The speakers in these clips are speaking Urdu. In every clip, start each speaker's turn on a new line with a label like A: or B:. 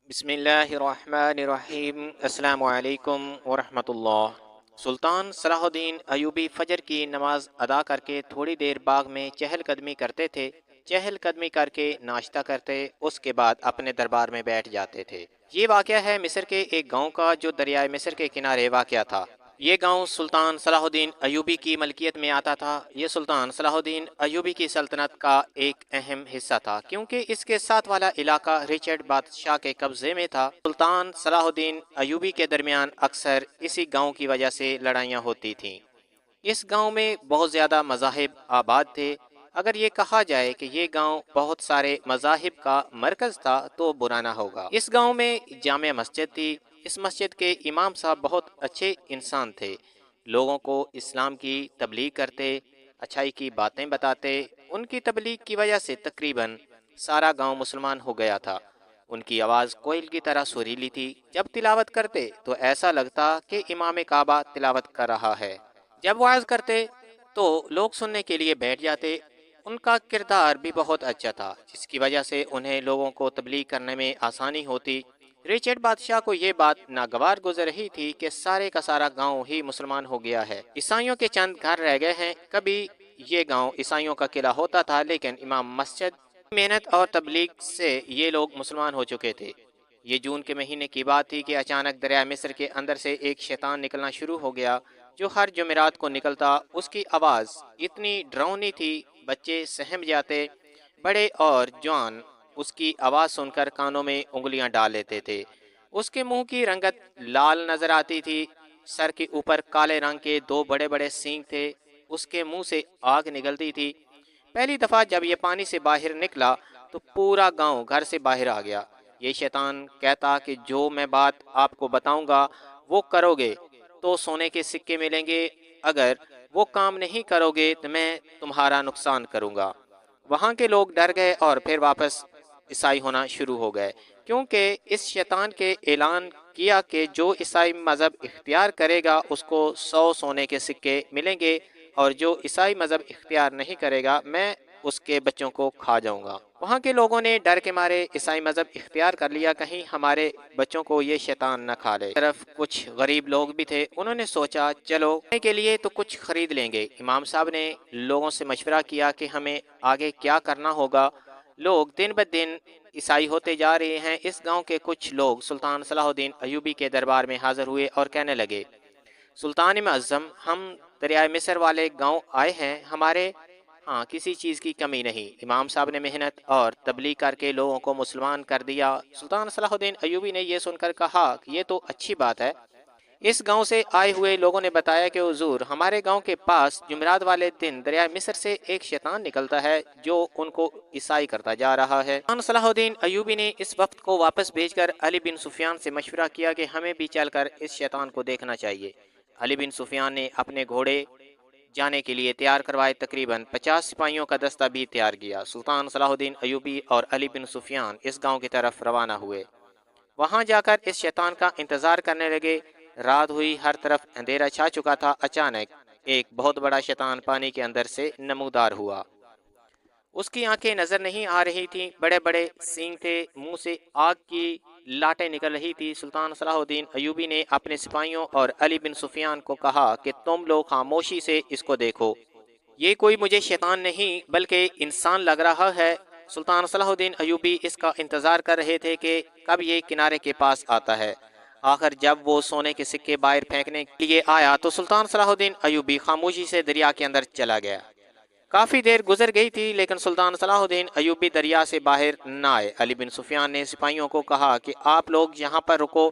A: بسم اللہ الرحمن الرحیم۔ السلام علیکم ورحمۃ اللہ۔ سلطان صلاح الدین ایوبی فجر کی نماز ادا کر کے تھوڑی دیر باغ میں چہل قدمی کرتے تھے۔ چہل قدمی کر کے ناشتہ کرتے، اس کے بعد اپنے دربار میں بیٹھ جاتے تھے۔ یہ واقعہ ہے مصر کے ایک گاؤں کا جو دریائے مصر کے کنارے واقع تھا۔ یہ گاؤں سلطان صلاح الدین ایوبی کی ملکیت میں آتا تھا۔ یہ سلطان صلاح الدین ایوبی کی سلطنت کا ایک اہم حصہ تھا کیونکہ اس کے ساتھ والا علاقہ رچرڈ بادشاہ کے قبضے میں تھا۔ سلطان صلاح الدین ایوبی کے درمیان اکثر اسی گاؤں کی وجہ سے لڑائیاں ہوتی تھیں۔ اس گاؤں میں بہت زیادہ مذاہب آباد تھے۔ اگر یہ کہا جائے کہ یہ گاؤں بہت سارے مذاہب کا مرکز تھا تو برا نہ ہوگا۔ اس گاؤں میں جامع مسجد تھی۔ اس مسجد کے امام صاحب بہت اچھے انسان تھے۔ لوگوں کو اسلام کی تبلیغ کرتے، اچھائی کی باتیں بتاتے۔ ان کی تبلیغ کی وجہ سے تقریباً سارا گاؤں مسلمان ہو گیا تھا۔ ان کی آواز کوئل کی طرح سریلی تھی۔ جب تلاوت کرتے تو ایسا لگتا کہ امام کعبہ تلاوت کر رہا ہے۔ جب وعظ کرتے تو لوگ سننے کے لیے بیٹھ جاتے۔ ان کا کردار بھی بہت اچھا تھا جس کی وجہ سے انہیں لوگوں کو تبلیغ کرنے میں آسانی ہوتی۔ رچرڈ بادشاہ کو یہ بات ناگوار گزر رہی تھی کہ سارے کا سارا گاؤں ہی مسلمان ہو گیا ہے۔ عیسائیوں کے چند گھر رہ گئے ہیں۔ کبھی یہ گاؤں عیسائیوں کا قلعہ ہوتا تھا لیکن امام مسجد محنت اور تبلیغ سے یہ لوگ مسلمان ہو چکے تھے۔ یہ جون کے مہینے کی بات تھی کہ اچانک دریائے مصر کے اندر سے ایک شیطان نکلنا شروع ہو گیا جو ہر جمعرات کو نکلتا۔ اس کی آواز اتنی ڈراؤنی تھی، بچے سہم جاتے، بڑے اور جوان اس کی آواز سن کر کانوں میں انگلیاں ڈال لیتے تھے۔ اس کے منہ کی رنگت لال نظر آتی تھی۔ سر کے اوپر کالے رنگ کے دو بڑے بڑے سینگ تھے۔ اس کے منہ سے آگ نکلتی تھی۔ پہلی دفعہ جب یہ پانی سے باہر نکلا تو پورا گاؤں گھر سے باہر آ گیا۔ یہ شیطان کہتا کہ جو میں بات آپ کو بتاؤں گا وہ کرو گے تو سونے کے سکے ملیں گے، اگر وہ کام نہیں کرو گے تو میں تمہارا نقصان کروں گا۔ وہاں کے لوگ ڈر گئے اور پھر واپس عیسائی ہونا شروع ہو گئے، کیونکہ اس شیطان کے اعلان کیا کہ جو عیسائی مذہب اختیار کرے گا اس کو 100 سونے کے سکے ملیں گے، اور جو عیسائی مذہب اختیار نہیں کرے گا میں اس کے بچوں کو کھا جاؤں گا۔ وہاں کے لوگوں نے ڈر کے مارے عیسائی مذہب اختیار کر لیا، کہیں ہمارے بچوں کو یہ شیطان نہ کھا لے۔ طرف کچھ غریب لوگ بھی تھے، انہوں نے سوچا چلو کھانے کے لیے تو کچھ خرید لیں گے۔ امام صاحب نے لوگوں سے مشورہ کیا کہ ہمیں آگے کیا کرنا ہوگا۔ لوگ دن بدن عیسائی ہوتے جا رہے ہیں۔ اس گاؤں کے کچھ لوگ سلطان صلاح الدین ایوبی کے دربار میں حاضر ہوئے اور کہنے لگے، سلطان معظم، ہم دریائے مصر والے گاؤں آئے ہیں، ہمارے ہاں کسی چیز کی کمی نہیں۔ امام صاحب نے محنت اور تبلیغ کر کے لوگوں کو مسلمان کر دیا۔ سلطان صلاح الدین ایوبی نے یہ سن کر کہا کہ یہ تو اچھی بات ہے۔ اس گاؤں سے آئے ہوئے لوگوں نے بتایا کہ حضور، ہمارے گاؤں کے پاس جمعرات والے دن دریائے مصر سے ایک شیطان نکلتا ہے جو ان کو عیسائی کرتا جا رہا ہے۔ سلطان صلاح الدین ایوبی نے اس وقت کو واپس بھیج کر علی بن سفیان سے مشورہ کیا کہ ہمیں بھی چل کر اس شیطان کو دیکھنا چاہیے۔ علی بن سفیان نے اپنے گھوڑے جانے کے لیے تیار کروائے، تقریباً 50 سپاہیوں کا دستہ بھی تیار کیا۔ سلطان صلاح الدین ایوبی اور علی بن سفیان اس گاؤں کی طرف روانہ ہوئے۔ وہاں جا کر اس شیطان کا انتظار کرنے لگے۔ رات ہوئی، ہر طرف اندھیرا چھا چکا تھا۔ اچانک ایک بہت بڑا شیطان پانی کے اندر سے نمودار ہوا۔ اس کی آنکھیں نظر نہیں آ رہی تھیں، بڑے بڑے سینگ تھے، منہ سے آگ کی لاٹیں نکل رہی تھی۔ سلطان صلاح الدین ایوبی نے اپنے سپاہیوں اور علی بن سفیان کو کہا کہ تم لوگ خاموشی سے اس کو دیکھو، یہ کوئی مجھے شیطان نہیں بلکہ انسان لگ رہا ہے۔ سلطان صلاح الدین ایوبی اس کا انتظار کر رہے تھے کہ کب یہ کنارے کے پاس آتا ہے۔ آخر جب وہ سونے کے سکے باہر پھینکنے کے لیے آیا تو سلطان صلاح الدین ایوبی خاموشی سے دریا کے اندر چلا گیا۔ کافی دیر گزر گئی تھی لیکن سلطان صلاح الدین ایوبی دریا سے باہر نہ آئے۔ علی بن سفیان نے سپاہیوں کو کہا کہ آپ لوگ یہاں پر رکو،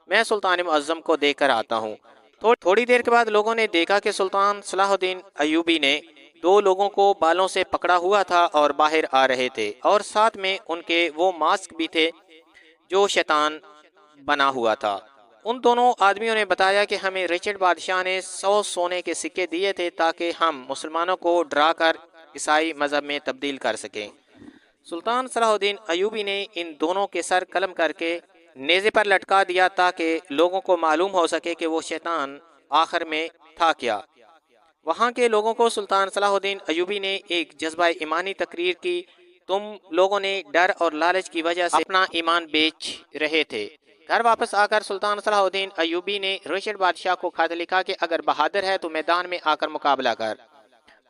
A: میں سلطان معظم کو دیکھ کر آتا ہوں۔ تھوڑی دیر کے بعد لوگوں نے دیکھا کہ سلطان صلاح الدین ایوبی نے دو لوگوں کو بالوں سے پکڑا ہوا تھا اور باہر آ رہے تھے، اور ساتھ میں ان کے وہ ماسک بھی تھے جو شیطان بنا ہوا تھا۔ ان دونوں آدمیوں نے بتایا کہ ہمیں رچرڈ بادشاہ نے 100 سونے کے سکے دیے تھے تاکہ ہم مسلمانوں کو ڈرا کر عیسائی مذہب میں تبدیل کر سکیں۔ سلطان صلاح الدین ایوبی نے ان دونوں کے سر قلم کر کے نیزے پر لٹکا دیا تاکہ لوگوں کو معلوم ہو سکے کہ وہ شیطان آخر میں تھا کیا۔ وہاں کے لوگوں کو سلطان صلاح الدین ایوبی نے ایک جذبہ ایمانی تقریر کی تم لوگوں نے ڈر اور لالچ کی وجہ سے اپنا ایمان بیچ رہے تھے۔ گھر واپس آ کر سلطان صلاح الدین ایوبی نے رچرڈ بادشاہ کو خط لکھا کہ اگر بہادر ہے تو میدان میں آ کر مقابلہ کر،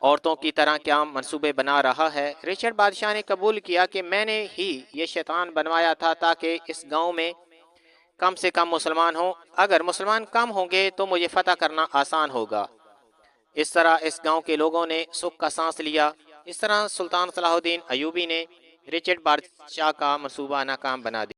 A: عورتوں کی طرح کیا منصوبے بنا رہا ہے؟ رچرڈ بادشاہ نے قبول کیا کہ میں نے ہی یہ شیطان بنوایا تھا تاکہ اس گاؤں میں کم سے کم مسلمان ہوں، اگر مسلمان کم ہوں گے تو مجھے فتح کرنا آسان ہوگا۔ اس طرح اس گاؤں کے لوگوں نے سکھ کا سانس لیا۔ اس طرح سلطان صلاح الدین ایوبی نے رچرڈ بادشاہ کا منصوبہ ناکام بنا دیا۔